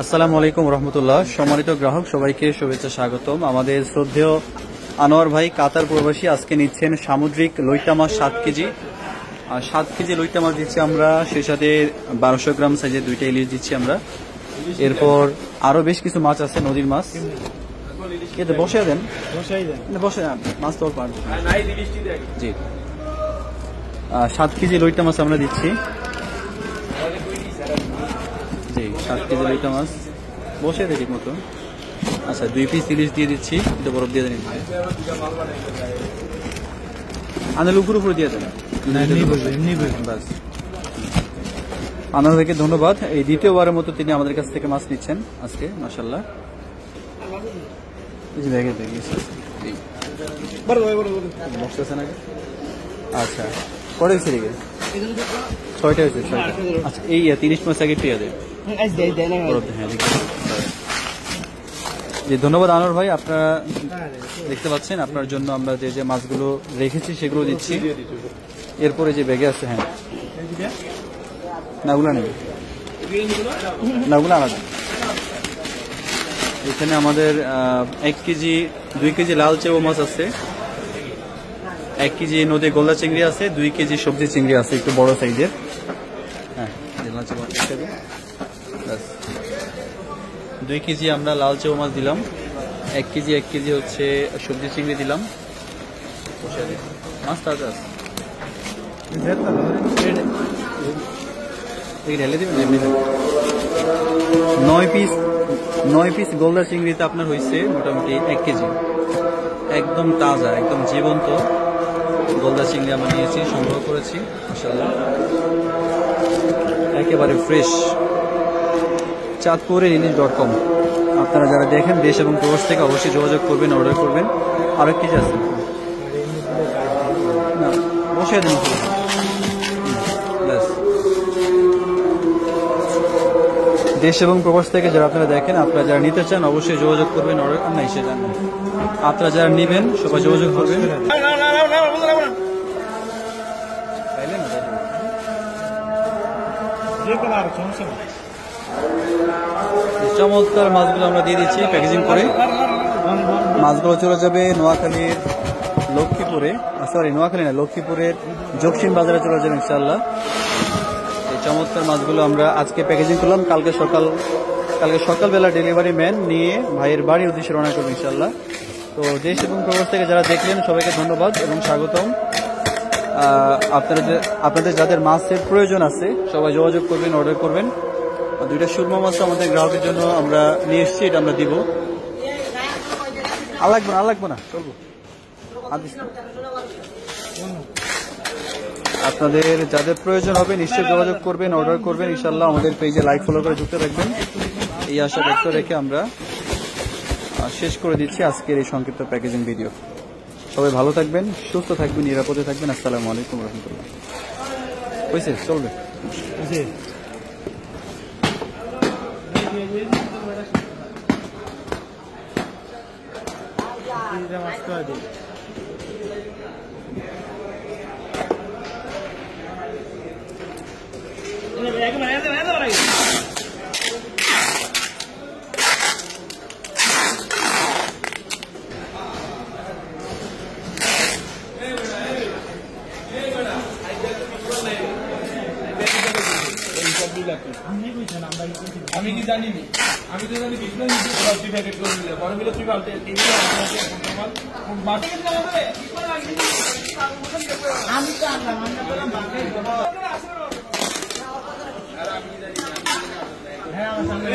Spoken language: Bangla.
আসসালামু আলাইকুম রহমতুল্লাহ। সম্মানিত গ্রাহক সবাইকে শুভেচ্ছা স্বাগতম। আমাদের শ্রদ্ধেয় আনোয়ার ভাই কাতার প্রবাসী আজকে নিচ্ছেন সামুদ্রিক লইটা মাছ 7 কেজি। 7 কেজি লইটা মাছ দিচ্ছি আমরা, সেই সাথে 1200 গ্রাম সাইজের 2টা ইলিশ দিচ্ছি আমরা। এরপর আরো বেশ কিছু মাছ আছে, নদীর মাছ। এতে বসে দেন, বসে মাছ তো জি। 7 কেজি লইটা মাছ আমরা দিচ্ছি জি। 7 কেজি লইটা মাছ বসে দেয় ঠিক মতো। আচ্ছা, 2 পিস ইলিশ দিয়ে দিচ্ছি, এটা বরফ দিয়ে দেন। আনার উপর দিয়ে দেন, বাস। আনার ভাইকে ধন্যবাদ। এই দ্বিতীয়বারের মতো তিনি আমাদের কাছ থেকে মাছ নিচ্ছেন আজকে, মাশাআল্লাহ। আচ্ছা, কটা হয়েছে রেখে? 6টা হয়েছে। আচ্ছা, এই 30 মাস আগে পেয়ে দেয়। জি, ধন্যবাদ আনোয়ার ভাই। আপনারা দেখতে পাচ্ছেন, আপনার জন্য আমরা যে যে মাছগুলো রেখেছি সেগুলো দিচ্ছি। এরপরে যে ব্যাগে আছে, হ্যাঁ নাগুলা নেই, নাগুলা আলাদা। এখানে আমাদের 1 কেজি 2 কেজি লাল চেও মাছ আছে, 1 কেজি নদী গোল্লা চিংড়ি আছে, 2 কেজি সবজি চিংড়ি আছে একটু বড় সাইজের। হ্যাঁ, 2 কেজি আমরা লাল চেও মাছ দিলাম, 1 কেজি হচ্ছে সবজি চিংড়ি দিলাম। মাছ তাজা আছে, ঢেলে দিবেন এমনি। 9 পিস গোল্লা চিংড়িতে আপনার হয়েছে মোটামুটি 1 কেজি। একদম তাজা, একদম জীবন্ত গোল্লা চিংড়ি আমরা নিয়েছি, সংগ্রহ করেছি মাশাআল্লাহ, একেবারে ফ্রেশ। চাঁদপুরের ইলিশ.com। আপনারা যারা দেখেন দেশ এবং প্রবাস থেকে অবশ্যই যোগাযোগ করবেন, অর্ডার করবেন। আরো কেজি আছে না, বসে দিন। দেশ এবং প্রবাস থেকে যারা আপনারা দেখেন, আপনারা যারা নিতে চান অবশ্যই যোগাযোগ করবেন, অর্ডার নাই সেটা না, আপনারা যারা নেবেন সবাই যোগাযোগ করবেন। চমৎকার মাছগুলো আমরা দিয়ে দিচ্ছি প্যাকেজিং করে। মাছগুলো চলে যাবে নোয়াখালীর লক্ষ্মীপুরে, সরি নোয়াখালী না, লক্ষ্মীপুরের জকসিম বাজারে চলে যাবে ইনশাআল্লাহ। এই চমৎকার মাছগুলো আমরা আজকে প্যাকেজিং করলাম। কালকে সকালবেলা ডেলিভারি ম্যান নিয়ে ভাইয়ের বাড়ির উদ্দেশ্যে রওনা করবে ইনশাআল্লাহ। তো দেশ এবং প্রবাস থেকে যারা দেখলেন সবাইকে ধন্যবাদ এবং স্বাগতম। আপনাদের যাদের মাছের প্রয়োজন আছে সবাই যোগাযোগ করবেন, অর্ডার করবেন। 2টা সুরমা মাছ আমাদের গ্রাহকের জন্য আমরা নিয়ে এসেছি, এটা আমরা দিব। আর লাগবে না, চলবো। আপনাদের যাদের প্রয়োজন হবে নিশ্চয়ই যোগাযোগ করবেন, অর্ডার করবেন ইনশাআল্লাহ। আমাদের পেজে লাইক ফলো করে যুক্ত রাখবেন, এই আশা ব্যক্ত রেখে আমরা শেষ করে দিচ্ছি আজকের এই সংক্ষিপ্ত প্যাকেজিং ভিডিও। সবাই ভালো থাকবেন, সুস্থ থাকবেন, নিরাপদে থাকবেন। আসসালামু আলাইকুম রহমতুল্লাহ। হয়েছে, চলবে। আমি কি জানি, আমি তো জানি বিপ্লব প্যাকেট করে দিলে বড় মিলে তুই পাল্টে আমি তো হ্যাঁ আমার সামনে